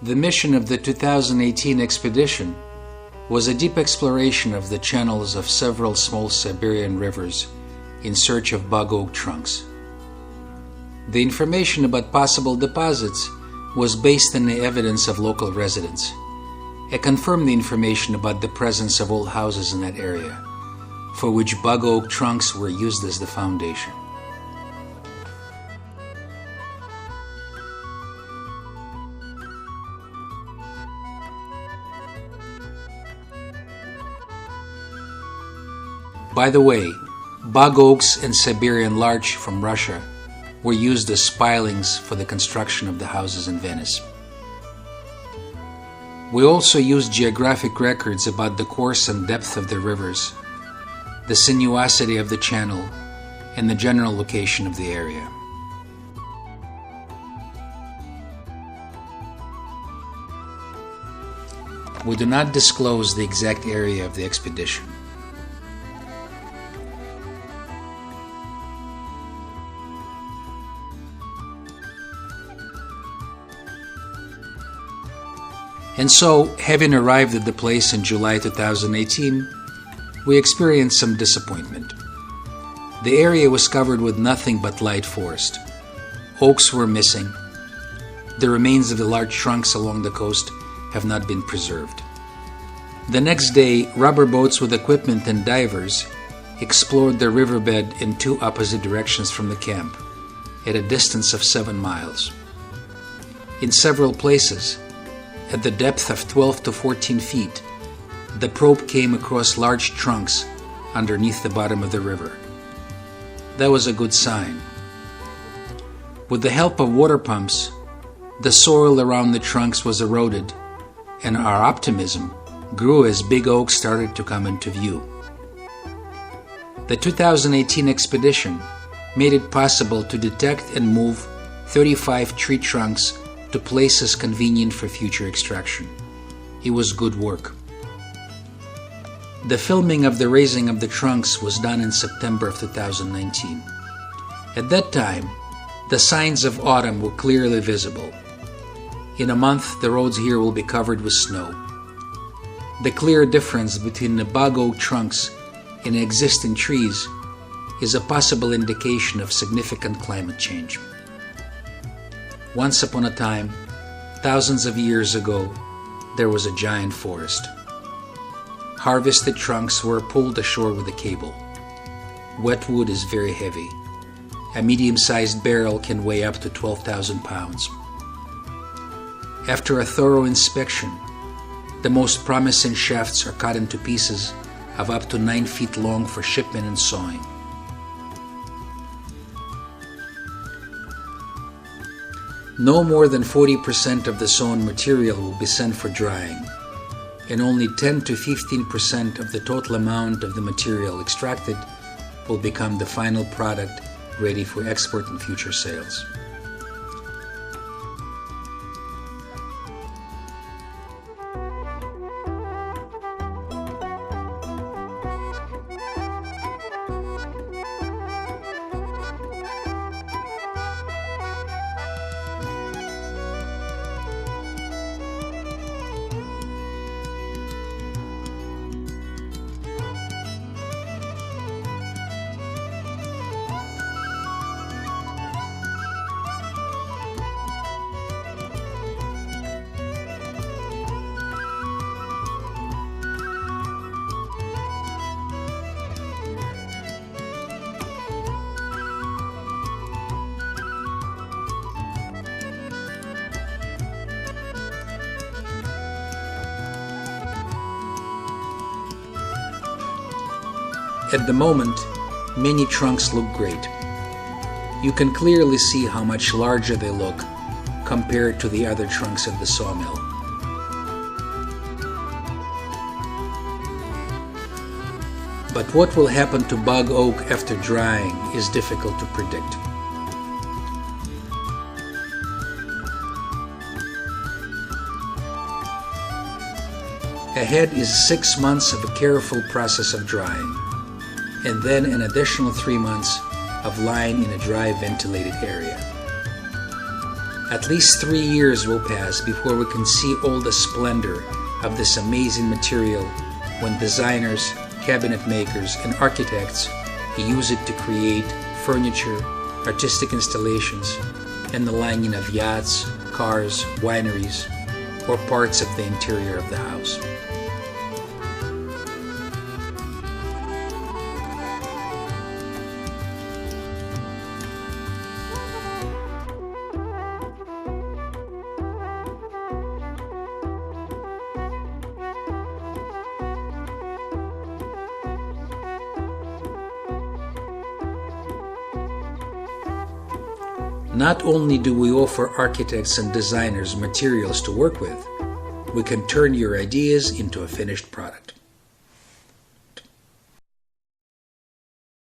The mission of the 2018 expedition was a deep exploration of the channels of several small Siberian rivers in search of bog oak trunks. The information about possible deposits was based on the evidence of local residents. It confirmed the information about the presence of old houses in that area, for which bog oak trunks were used as the foundation. By the way, bog oaks and Siberian larch from Russia were used as pilings for the construction of the houses in Venice. We also used geographic records about the course and depth of the rivers, the sinuosity of the channel, and the general location of the area. We do not disclose the exact area of the expedition. And so, having arrived at the place in July 2018, we experienced some disappointment. The area was covered with nothing but light forest. Oaks were missing. The remains of the large trunks along the coast have not been preserved. The next day, rubber boats with equipment and divers explored the riverbed in two opposite directions from the camp, at a distance of 7 miles. In several places, at the depth of 12 to 14 feet, the probe came across large trunks underneath the bottom of the river. That was a good sign. With the help of water pumps, the soil around the trunks was eroded, and our optimism grew as big oaks started to come into view. The 2018 expedition made it possible to detect and move 35 tree trunks to places convenient for future extraction. It was good work. The filming of the raising of the trunks was done in September of 2019. At that time, the signs of autumn were clearly visible. In a month, the roads here will be covered with snow. The clear difference between the bog oak trunks and existing trees is a possible indication of significant climate change. Once upon a time, thousands of years ago, there was a giant forest. Harvested trunks were pulled ashore with a cable. Wet wood is very heavy. A medium-sized barrel can weigh up to 12,000 pounds. After a thorough inspection, the most promising shafts are cut into pieces of up to 9 feet long for shipment and sawing. No more than 40% of the sawn material will be sent for drying, and only 10 to 15% of the total amount of the material extracted will become the final product ready for export and future sales. At the moment, many trunks look great. You can clearly see how much larger they look compared to the other trunks of the sawmill. But what will happen to bog oak after drying is difficult to predict. Ahead is 6 months of a careful process of drying, and then an additional 3 months of lying in a dry, ventilated area. At least 3 years will pass before we can see all the splendor of this amazing material when designers, cabinet makers, and architects use it to create furniture, artistic installations, and the lining of yachts, cars, wineries, or parts of the interior of the house. Not only do we offer architects and designers materials to work with, we can turn your ideas into a finished product.